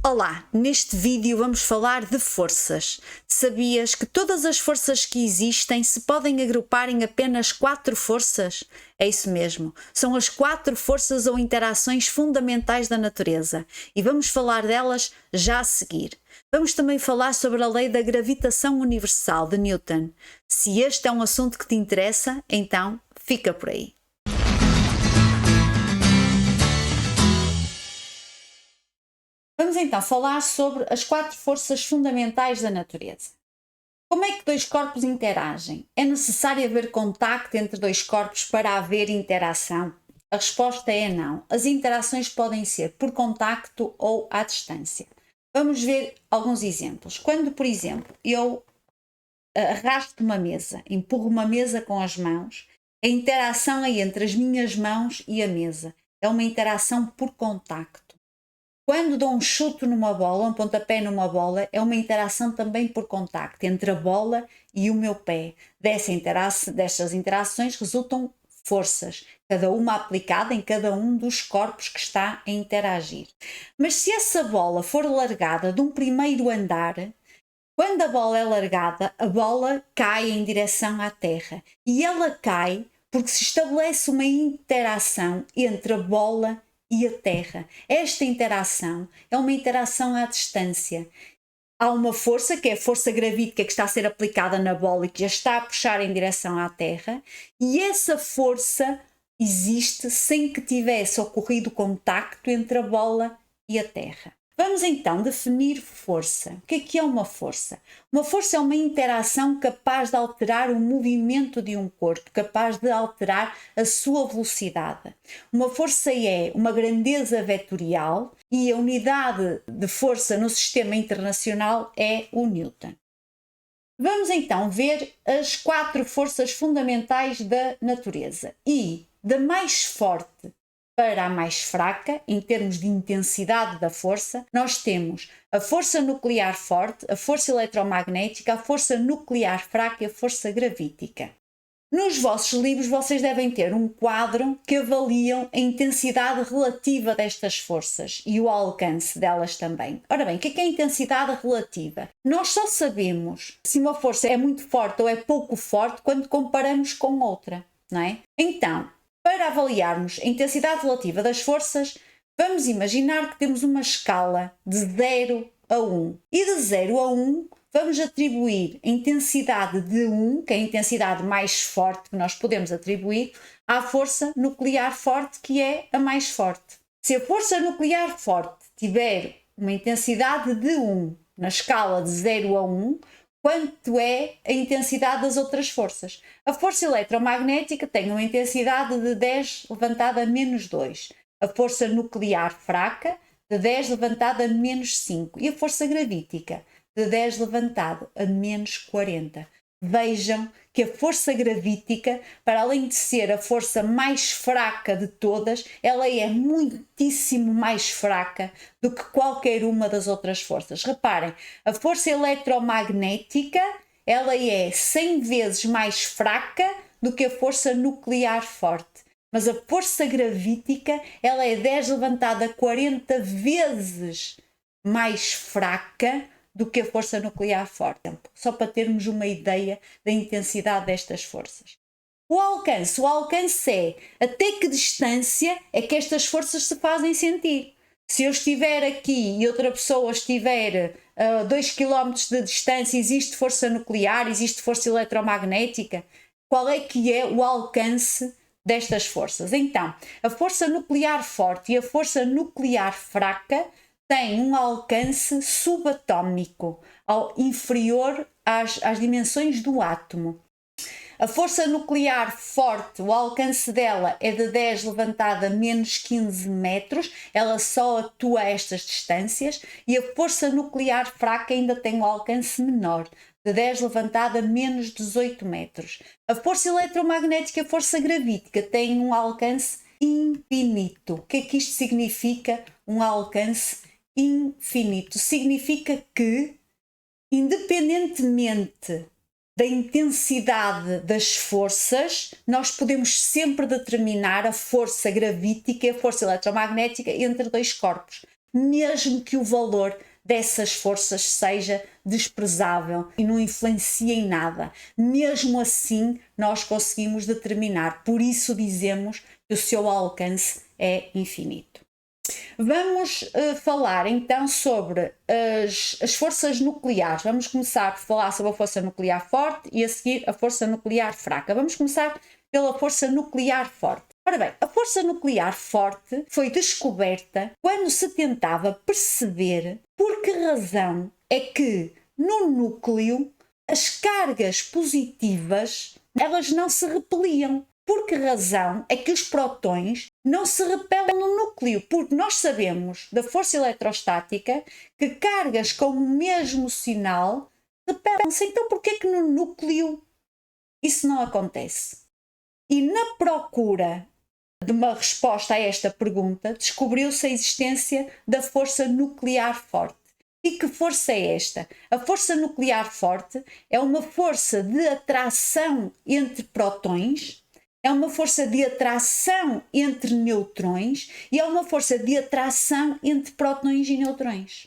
Olá, neste vídeo vamos falar de forças. Sabias que todas as forças que existem se podem agrupar em apenas 4 forças? É isso mesmo, são as 4 forças ou interações fundamentais da natureza e vamos falar delas já a seguir. Vamos também falar sobre a lei da gravitação universal de Newton. Se este é um assunto que te interessa, então fica por aí. Vamos então falar sobre as 4 forças fundamentais da natureza. Como é que dois corpos interagem? É necessário haver contacto entre dois corpos para haver interação? A resposta é não. As interações podem ser por contacto ou à distância. Vamos ver alguns exemplos. Quando, por exemplo, eu arrasto uma mesa, empurro uma mesa com as mãos, a interação é entre as minhas mãos e a mesa. É uma interação por contacto. Quando dou um chute numa bola, um pontapé numa bola, é uma interação também por contacto entre a bola e o meu pé. Destas interações resultam forças, cada uma aplicada em cada um dos corpos que está a interagir. Mas se essa bola for largada de um primeiro andar, quando a bola é largada, a bola cai em direção à terra. E ela cai porque se estabelece uma interação entre a bola e a Terra. Esta interação é uma interação à distância. Há uma força, que é a força gravítica que está a ser aplicada na bola e que já está a puxar em direção à Terra, e essa força existe sem que tivesse ocorrido contacto entre a bola e a Terra. Vamos então definir força. O que é uma força? Uma força é uma interação capaz de alterar o movimento de um corpo, capaz de alterar a sua velocidade. Uma força é uma grandeza vetorial e a unidade de força no sistema internacional é o Newton. Vamos então ver as 4 forças fundamentais da natureza e da mais forte para a mais fraca, em termos de intensidade da força, nós temos a força nuclear forte, a força eletromagnética, a força nuclear fraca e a força gravítica. Nos vossos livros vocês devem ter um quadro que avaliam a intensidade relativa destas forças e o alcance delas também. Ora bem, o que é a intensidade relativa? Nós só sabemos se uma força é muito forte ou é pouco forte quando comparamos com outra, não é? Então, para avaliarmos a intensidade relativa das forças, vamos imaginar que temos uma escala de 0 a 1. E de 0 a 1 vamos atribuir a intensidade de 1, que é a intensidade mais forte que nós podemos atribuir, à força nuclear forte, que é a mais forte. Se a força nuclear forte tiver uma intensidade de 1 na escala de 0 a 1, quanto é a intensidade das outras forças? A força eletromagnética tem uma intensidade de 10 levantada a menos 2. A força nuclear fraca, de 10 levantada a menos 5. E a força gravítica, de 10 levantado a menos 40. Vejam que a força gravítica, para além de ser a força mais fraca de todas, ela é muitíssimo mais fraca do que qualquer uma das outras forças. Reparem, a força eletromagnética, ela é 100 vezes mais fraca do que a força nuclear forte. Mas a força gravítica, ela é 10 levantada a 40 vezes mais fraca do que a força nuclear forte, só para termos uma ideia da intensidade destas forças. O alcance é até que distância é que estas forças se fazem sentir. Se eu estiver aqui e outra pessoa estiver a 2 km de distância, existe força nuclear, existe força eletromagnética? Qual é que é o alcance destas forças? Então, a força nuclear forte e a força nuclear fraca tem um alcance subatômico, inferior às dimensões do átomo. A força nuclear forte, o alcance dela é de 10 levantada a menos 15 metros, ela só atua a estas distâncias, e a força nuclear fraca ainda tem um alcance menor, de 10 levantada a menos 18 metros. A força eletromagnética e a força gravítica têm um alcance infinito. O que é que isto significa? Um alcance infinito. Significa que, independentemente da intensidade das forças, nós podemos sempre determinar a força gravítica e a força eletromagnética entre dois corpos. mesmo que o valor dessas forças seja desprezável e não influencia em nada. Mesmo assim, nós conseguimos determinar. Por isso dizemos que o seu alcance é infinito. Vamos falar então sobre as forças nucleares. Vamos começar por falar sobre a força nuclear forte e a seguir a força nuclear fraca. Vamos começar pela força nuclear forte. Ora bem, a força nuclear forte foi descoberta quando se tentava perceber por que razão é que no núcleo as cargas positivas elas não se repeliam. Por que razão é que os prótons não se repelem no núcleo? Porque nós sabemos da força eletrostática que cargas com o mesmo sinal repelem-se. Então por que é que no núcleo isso não acontece? E na procura de uma resposta a esta pergunta, descobriu-se a existência da força nuclear forte. E que força é esta? A força nuclear forte é uma força de atração entre prótons, é uma força de atração entre neutrões e é uma força de atração entre prótons e neutrões.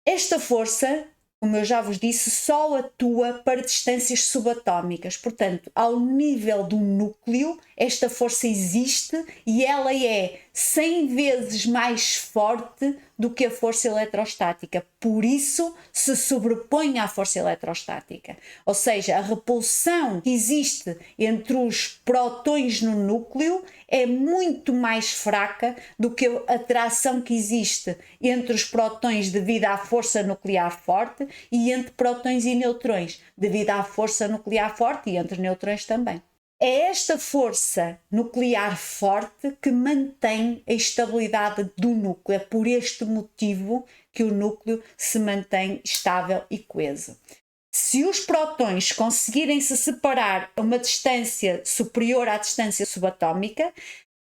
Esta força, como eu já vos disse, só atua para distâncias subatómicas. Portanto, ao nível do núcleo, esta força existe e ela é 100 vezes mais forte do que a força eletrostática. Por isso, se sobrepõe à força eletrostática. Ou seja, a repulsão que existe entre os prótons no núcleo é muito mais fraca do que a atração que existe entre os prótons devido à força nuclear forte e entre prótons e neutrões devido à força nuclear forte e entre neutrões também. É esta força nuclear forte que mantém a estabilidade do núcleo. É por este motivo que o núcleo se mantém estável e coeso. Se os prótons conseguirem se separar a uma distância superior à distância subatómica,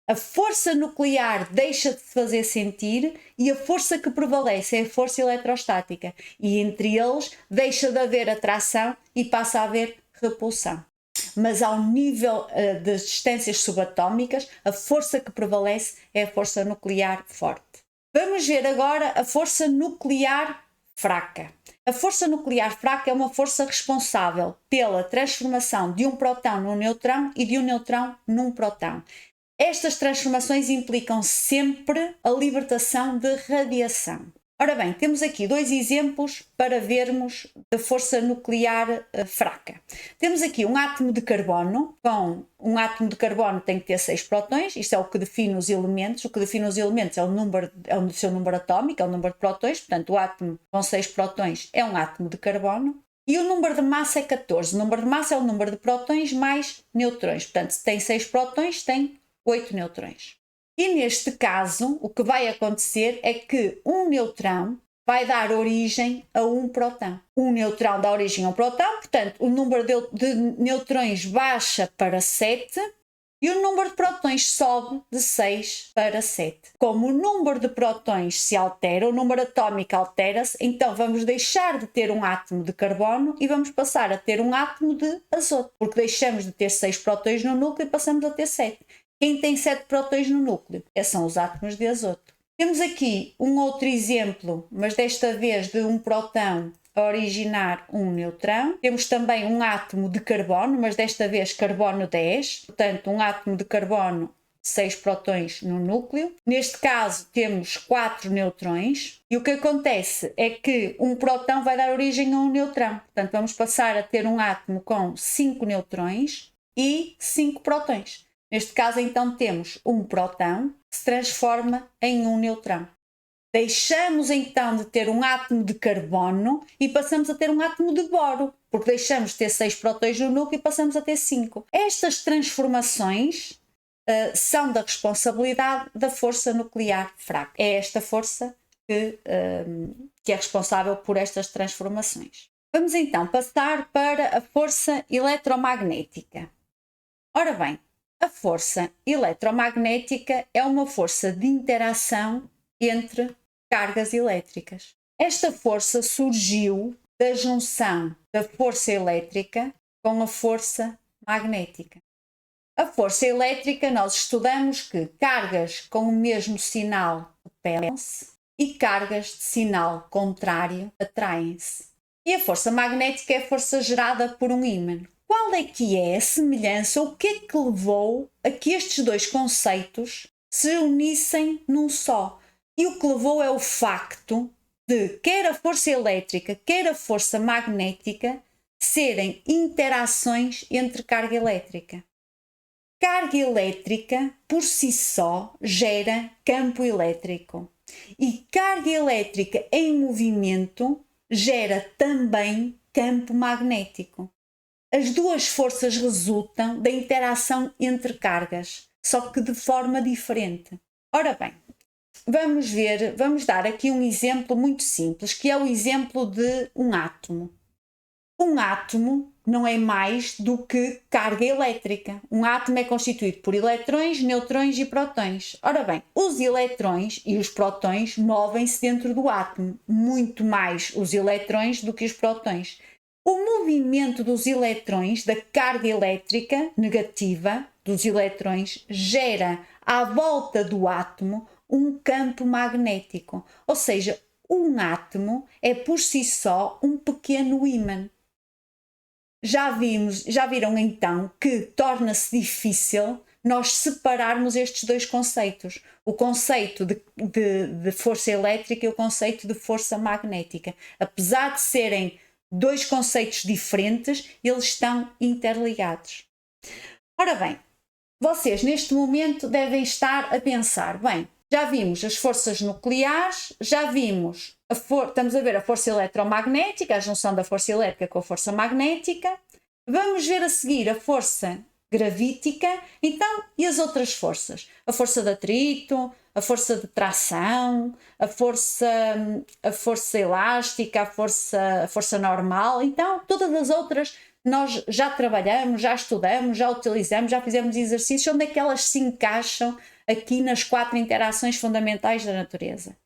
a força nuclear deixa de se fazer sentir e a força que prevalece é a força eletrostática. E entre eles deixa de haver atração e passa a haver repulsão. Mas ao nível das distâncias subatómicas, a força que prevalece é a força nuclear forte. Vamos ver agora a força nuclear fraca. A força nuclear fraca é uma força responsável pela transformação de um próton num neutrão e de um neutrão num próton. Estas transformações implicam sempre a libertação de radiação. Ora bem, temos aqui dois exemplos para vermos da força nuclear fraca. Temos aqui um átomo de carbono, um átomo de carbono tem que ter 6 prótons, isto é o que define os elementos. O que define os elementos é o seu número atómico, é o número de prótons, portanto o átomo com 6 prótons é um átomo de carbono. E o número de massa é 14, o número de massa é o número de prótons mais neutrões, portanto se tem 6 prótons tem 8 neutrões. E neste caso, o que vai acontecer é que um neutrão vai dar origem a um próton. Um neutrão dá origem a um próton, portanto, o número de neutrões baixa para 7 e o número de prótons sobe de 6 para 7. Como o número de prótons se altera, o número atómico altera-se, então vamos deixar de ter um átomo de carbono e vamos passar a ter um átomo de azoto, porque deixamos de ter 6 prótons no núcleo e passamos a ter 7. Quem tem 7 prótons no núcleo? São os átomos de azoto. Temos aqui um outro exemplo, mas desta vez de um próton a originar um neutrão. Temos também um átomo de carbono, mas desta vez carbono 10. Portanto, um átomo de carbono, 6 prótons no núcleo. Neste caso, temos 4 neutrões. E o que acontece é que um próton vai dar origem a um neutrão. Portanto, vamos passar a ter um átomo com 5 neutrões e 5 prótons. Neste caso, então, temos um próton que se transforma em um neutrão. Deixamos, então, de ter um átomo de carbono e passamos a ter um átomo de boro, porque deixamos de ter 6 prótons no núcleo e passamos a ter 5. Estas transformações são da responsabilidade da força nuclear fraca. É esta força que é responsável por estas transformações. Vamos, então, passar para a força eletromagnética. Ora bem, a força eletromagnética é uma força de interação entre cargas elétricas. Esta força surgiu da junção da força elétrica com a força magnética. A força elétrica, nós estudamos que cargas com o mesmo sinal repelem-se e cargas de sinal contrário atraem-se. E a força magnética é a força gerada por um ímã. Qual é que é a semelhança, ou o que é que levou a que estes dois conceitos se unissem num só? E o que levou é o facto de quer a força elétrica, quer a força magnética serem interações entre carga elétrica. Carga elétrica, por si só, gera campo elétrico. E carga elétrica em movimento gera também campo magnético. As duas forças resultam da interação entre cargas, só que de forma diferente. Ora bem, vamos dar aqui um exemplo muito simples, que é o exemplo de um átomo. Um átomo não é mais do que carga elétrica. Um átomo é constituído por eletrões, neutrões e prótons. Ora bem, os eletrões e os prótons movem-se dentro do átomo, muito mais os eletrões do que os prótons. O movimento dos eletrões, da carga elétrica negativa dos eletrões, gera à volta do átomo um campo magnético. Ou seja, um átomo é por si só um pequeno ímã. Já viram então que torna-se difícil nós separarmos estes dois conceitos, o conceito de força elétrica e o conceito de força magnética. Apesar de serem dois conceitos diferentes, eles estão interligados. Ora bem, vocês neste momento devem estar a pensar, bem, já vimos as forças nucleares, já vimos, estamos a ver a força eletromagnética, a junção da força elétrica com a força magnética. Vamos ver a seguir a força gravítica, então, e as outras forças? A força de atrito, a força de tração, a força elástica, a força normal. Então, todas as outras nós já trabalhamos, já estudamos, já utilizamos, já fizemos exercícios. Onde é que elas se encaixam aqui nas 4 interações fundamentais da natureza?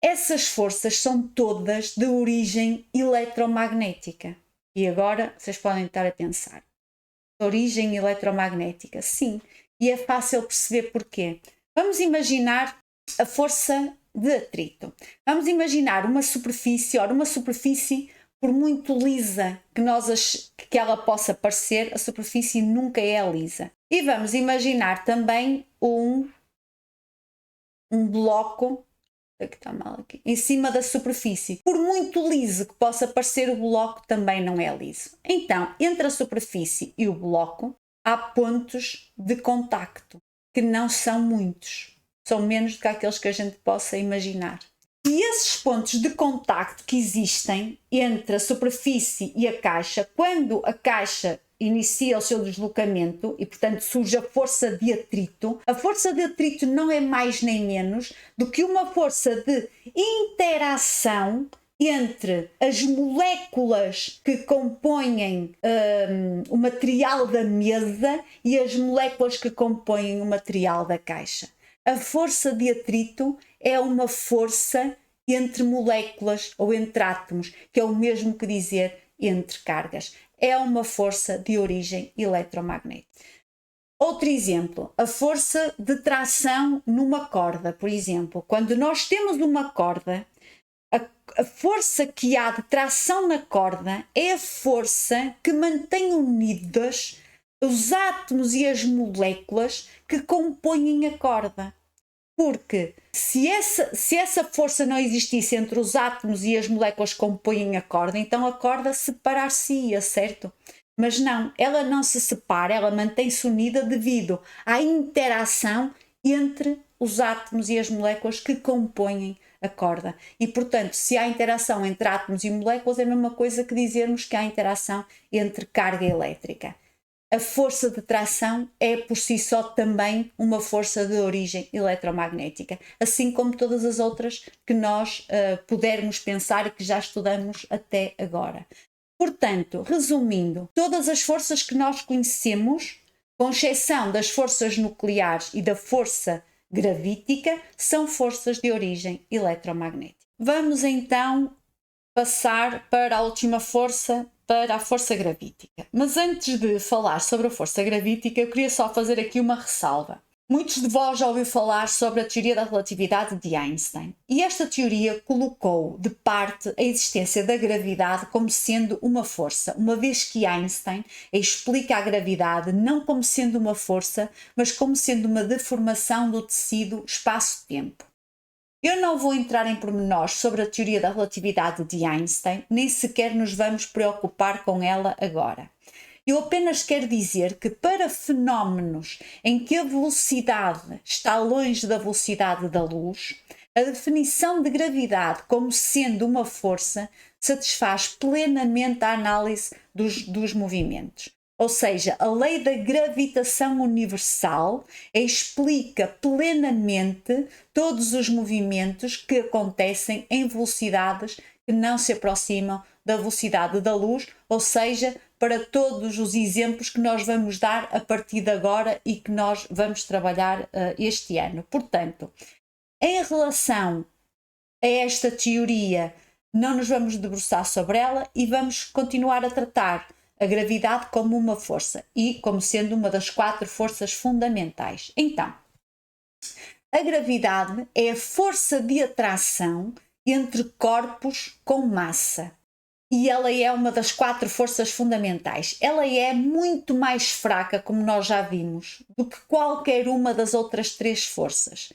Essas forças são todas de origem eletromagnética. E agora vocês podem estar a pensar, origem eletromagnética? Sim, e é fácil perceber porquê. Vamos imaginar a força de atrito. Vamos imaginar uma superfície, por muito lisa que ela possa parecer, a superfície nunca é lisa. E vamos imaginar também um bloco que está mal aqui, em cima da superfície. Por muito liso que possa parecer, o bloco também não é liso. Então, entre a superfície e o bloco, há pontos de contacto, que não são muitos. São menos do que aqueles que a gente possa imaginar. E esses pontos de contacto que existem entre a superfície e a caixa, quando a caixa inicia o seu deslocamento e, portanto, surge a força de atrito não é mais nem menos do que uma força de interação entre as moléculas que compõem o material da mesa e as moléculas que compõem o material da caixa. A força de atrito é uma força entre moléculas ou entre átomos, que é o mesmo que dizer entre cargas. É uma força de origem eletromagnética. Outro exemplo, a força de tração numa corda, por exemplo. Quando nós temos uma corda, a força que há de tração na corda é a força que mantém unidas os átomos e as moléculas que compõem a corda. Porque se essa força não existisse entre os átomos e as moléculas que compõem a corda, então a corda separar-se-ia, certo? Mas não, ela não se separa, ela mantém-se unida devido à interação entre os átomos e as moléculas que compõem a corda. E, portanto, se há interação entre átomos e moléculas, é a mesma coisa que dizermos que há interação entre carga elétrica. A força de tração é por si só também uma força de origem eletromagnética, assim como todas as outras que nós pudermos pensar e que já estudamos até agora. Portanto, resumindo, todas as forças que nós conhecemos, com exceção das forças nucleares e da força gravítica, são forças de origem eletromagnética. Vamos então passar para a última força, para a força gravítica. Mas antes de falar sobre a força gravítica, eu queria só fazer aqui uma ressalva. Muitos de vós já ouviram falar sobre a teoria da relatividade de Einstein, e esta teoria colocou de parte a existência da gravidade como sendo uma força, uma vez que Einstein explica a gravidade não como sendo uma força, mas como sendo uma deformação do tecido espaço-tempo. Eu não vou entrar em pormenores sobre a teoria da relatividade de Einstein, nem sequer nos vamos preocupar com ela agora. Eu apenas quero dizer que para fenómenos em que a velocidade está longe da velocidade da luz, a definição de gravidade como sendo uma força satisfaz plenamente a análise dos movimentos. Ou seja, a lei da gravitação universal explica plenamente todos os movimentos que acontecem em velocidades que não se aproximam da velocidade da luz, ou seja, para todos os exemplos que nós vamos dar a partir de agora e que nós vamos trabalhar este ano. Portanto, em relação a esta teoria, não nos vamos debruçar sobre ela e vamos continuar a tratar a gravidade como uma força e como sendo uma das 4 forças fundamentais. Então, a gravidade é a força de atração entre corpos com massa. E ela é uma das 4 forças fundamentais. Ela é muito mais fraca, como nós já vimos, do que qualquer uma das outras 3 forças.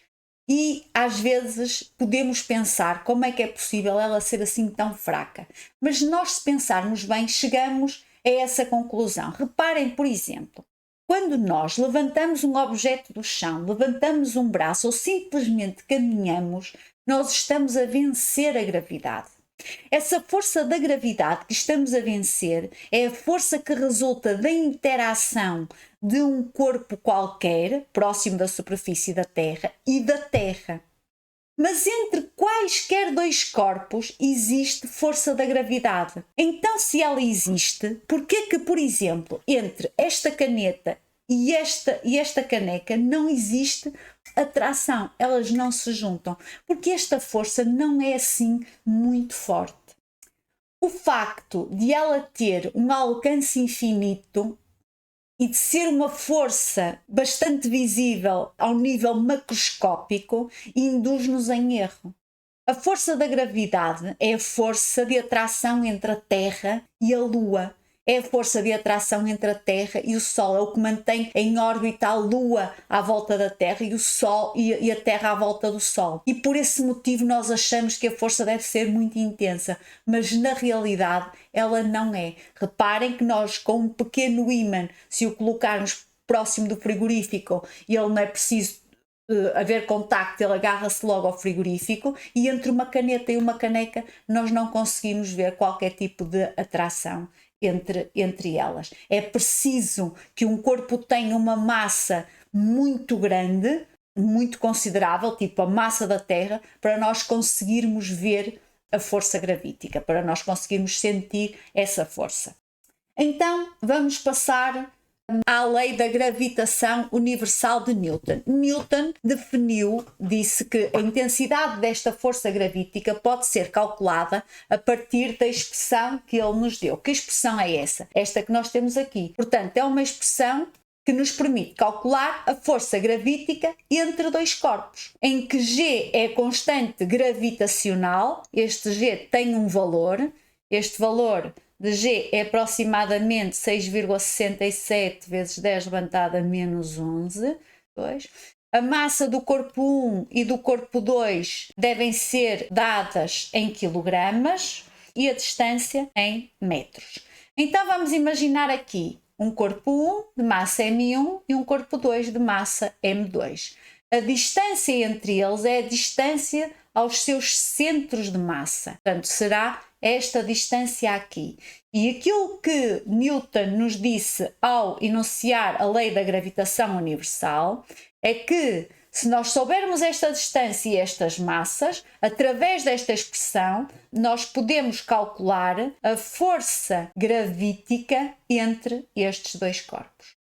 E às vezes podemos pensar como é que é possível ela ser assim tão fraca. Mas nós, se pensarmos bem, chegamos a essa conclusão. Reparem, por exemplo, quando nós levantamos um objeto do chão, levantamos um braço ou simplesmente caminhamos, nós estamos a vencer a gravidade. Essa força da gravidade que estamos a vencer é a força que resulta da interação de um corpo qualquer, próximo da superfície da Terra, e da Terra. Mas entre quaisquer 2 corpos existe força da gravidade. Então, se ela existe, por que, por exemplo, entre esta caneta e esta caneca não existe atração? Elas não se juntam, porque esta força não é assim muito forte. O facto de ela ter um alcance infinito e de ser uma força bastante visível ao nível macroscópico induz-nos em erro. A força da gravidade é a força de atração entre a Terra e a Lua. É a força de atração entre a Terra e o Sol. É o que mantém em órbita a Lua à volta da Terra e o Sol e a Terra à volta do Sol. E por esse motivo nós achamos que a força deve ser muito intensa, mas na realidade ela não é. Reparem que nós, com um pequeno ímã, se o colocarmos próximo do frigorífico, ele não é preciso haver contacto, ele agarra-se logo ao frigorífico, e entre uma caneta e uma caneca nós não conseguimos ver qualquer tipo de atração entre elas. É preciso que um corpo tenha uma massa muito grande, muito considerável, tipo a massa da Terra, para nós conseguirmos ver a força gravítica, para nós conseguirmos sentir essa força. Então, vamos passar à lei da gravitação universal de Newton. Newton disse que a intensidade desta força gravítica pode ser calculada a partir da expressão que ele nos deu. Que expressão é essa? Esta que nós temos aqui. Portanto, é uma expressão que nos permite calcular a força gravítica entre 2 corpos, em que G é a constante gravitacional, este G tem um valor, este valor de G é aproximadamente 6,67 vezes 10 levantado a menos 11. 2. A massa do corpo 1 e do corpo 2 devem ser dadas em quilogramas e a distância em metros. Então vamos imaginar aqui um corpo 1 de massa M1 e um corpo 2 de massa M2. A distância entre eles é a distância aos seus centros de massa. Portanto, será esta distância aqui. E aquilo que Newton nos disse ao enunciar a lei da gravitação universal é que, se nós soubermos esta distância e estas massas, através desta expressão, nós podemos calcular a força gravítica entre estes 2 corpos.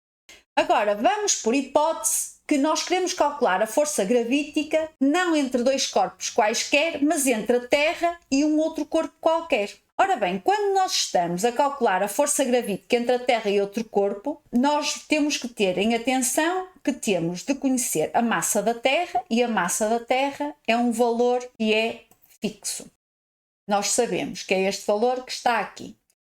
Agora, vamos por hipótese que nós queremos calcular a força gravítica não entre dois corpos quaisquer, mas entre a Terra e um outro corpo qualquer. Ora bem, quando nós estamos a calcular a força gravítica entre a Terra e outro corpo, nós temos que ter em atenção que temos de conhecer a massa da Terra, e a massa da Terra é um valor que é fixo. Nós sabemos que é este valor que está aqui.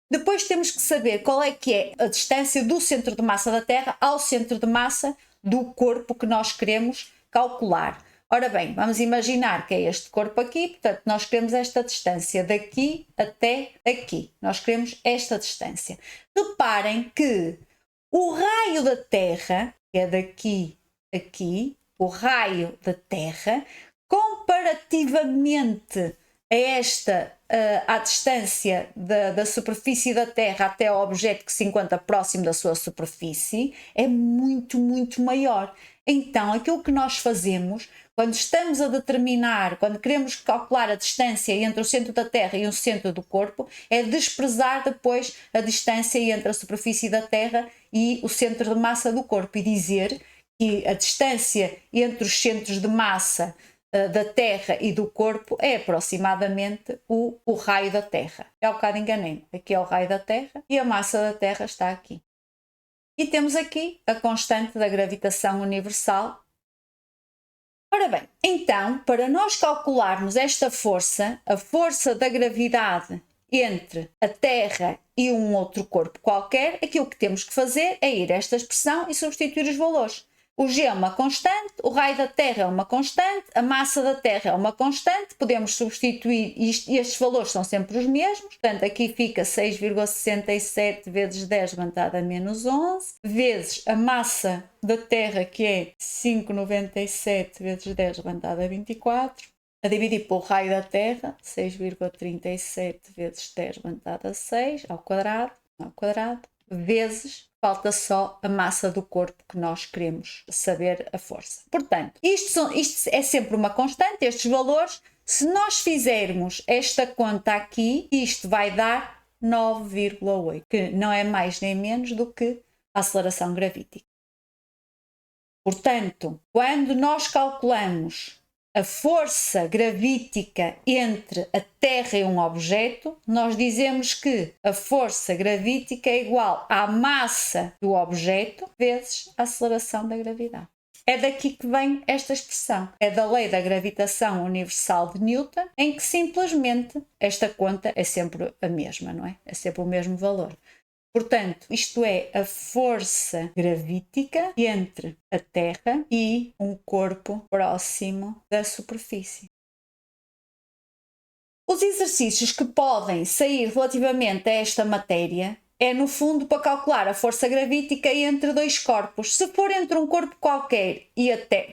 Depois temos que saber qual é que é a distância do centro de massa da Terra ao centro de massa do corpo que nós queremos calcular. Ora bem, vamos imaginar que é este corpo aqui, portanto nós queremos esta distância daqui até aqui. Nós queremos esta distância. Reparem que o raio da Terra, que é daqui a aqui, o raio da Terra, comparativamente a esta, à distância da superfície da Terra até ao objeto que se encontra próximo da sua superfície, é muito, muito maior. Então, aquilo que nós fazemos, quando estamos a determinar, quando queremos calcular a distância entre o centro da Terra e o centro do corpo, é desprezar depois a distância entre a superfície da Terra e o centro de massa do corpo e dizer que a distância entre os centros de massa da Terra e do corpo é aproximadamente o raio da Terra. É um bocado enganei-me. Aqui é o raio da Terra e a massa da Terra está aqui. E temos aqui a constante da gravitação universal. Ora bem, então, para nós calcularmos esta força, a força da gravidade entre a Terra e um outro corpo qualquer, aquilo que temos que fazer é ir a esta expressão e substituir os valores. O G é uma constante, o raio da Terra é uma constante, a massa da Terra é uma constante, podemos substituir isto, e estes valores são sempre os mesmos, portanto aqui fica 6,67 vezes 10 levantado a menos 11, vezes a massa da Terra, que é 5,97 vezes 10 levantado a 24, a dividir pelo raio da Terra, 6,37 vezes 10 levantado a 6, ao quadrado, vezes, falta só a massa do corpo que nós queremos saber a força. Portanto, isto é sempre uma constante, estes valores. Se nós fizermos esta conta aqui, isto vai dar 9,8, que não é mais nem menos do que a aceleração gravítica. Portanto, quando nós calculamos a força gravítica entre a Terra e um objeto, nós dizemos que a força gravítica é igual à massa do objeto vezes a aceleração da gravidade. É daqui que vem esta expressão. É da lei da gravitação universal de Newton, em que simplesmente esta conta é sempre a mesma, não é? É sempre o mesmo valor. Portanto, isto é a força gravítica entre a Terra e um corpo próximo da superfície. Os exercícios que podem sair relativamente a esta matéria é, no fundo, para calcular a força gravítica entre dois corpos. Se for entre um corpo qualquer e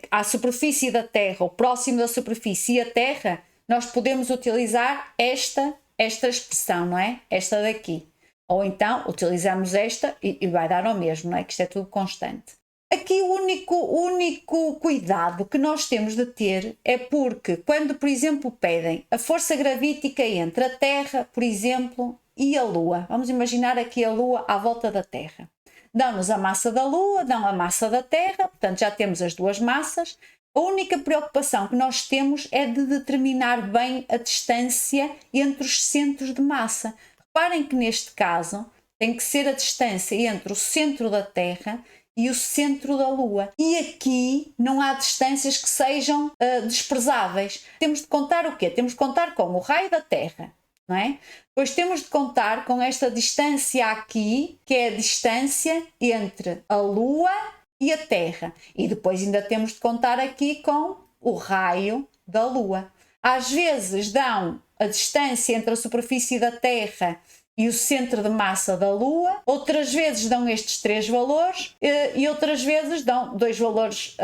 a superfície da Terra, ou próximo da superfície e a Terra, nós podemos utilizar esta expressão, não é? Esta daqui. Ou então utilizamos esta e vai dar ao mesmo, não é? Que isto é tudo constante. Aqui o único cuidado que nós temos de ter é porque quando, por exemplo, pedem a força gravítica entre a Terra, por exemplo, e a Lua. Vamos imaginar aqui a Lua à volta da Terra. Dão-nos a massa da Lua, dão a massa da Terra, portanto já temos as duas massas. A única preocupação que nós temos é de determinar bem a distância entre os centros de massa. Reparem que neste caso tem que ser a distância entre o centro da Terra e o centro da Lua. E aqui não há distâncias que sejam desprezáveis. Temos de contar o quê? Temos de contar com o raio da Terra, não é? Depois temos de contar com esta distância aqui, que é a distância entre a Lua e a Terra. E depois ainda temos de contar aqui com o raio da Lua. Às vezes dão a distância entre a superfície da Terra e o centro de massa da Lua, outras vezes dão estes três valores e outras vezes dão dois valores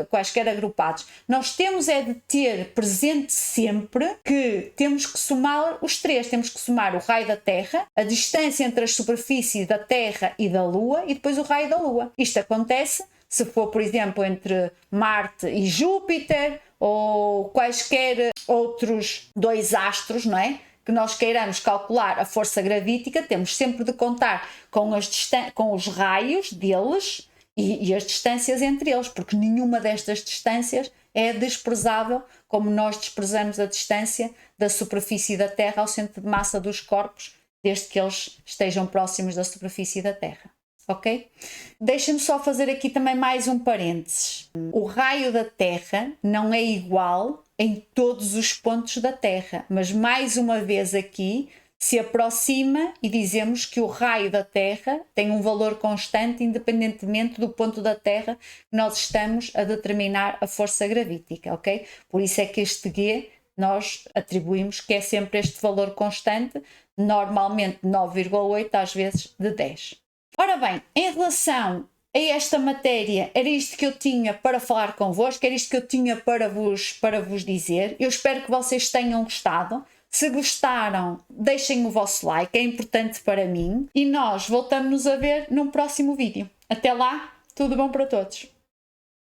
quaisquer agrupados. Nós temos é de ter presente sempre que temos que somar os três, temos que somar o raio da Terra, a distância entre as superfícies da Terra e da Lua e depois o raio da Lua. Isto acontece se for, por exemplo, entre Marte e Júpiter ou quaisquer outros dois astros, não é? Que nós queiramos calcular a força gravítica, temos sempre de contar com os raios deles e as distâncias entre eles, porque nenhuma destas distâncias é desprezável como nós desprezamos a distância da superfície da Terra ao centro de massa dos corpos, desde que eles estejam próximos da superfície da Terra. Ok? Deixem-me só fazer aqui também mais um parênteses. O raio da Terra não é igual em todos os pontos da Terra, mas mais uma vez aqui se aproxima e dizemos que o raio da Terra tem um valor constante independentemente do ponto da Terra que nós estamos a determinar a força gravítica, ok? Por isso é que este G nós atribuímos que é sempre este valor constante, normalmente 9,8, às vezes de 10. Ora bem, em relação a esta matéria, era isto que eu tinha para falar convosco, era isto que eu tinha para vos dizer. Eu espero que vocês tenham gostado. Se gostaram, deixem o vosso like, é importante para mim. E nós voltamos-nos a ver num próximo vídeo. Até lá, tudo bom para todos!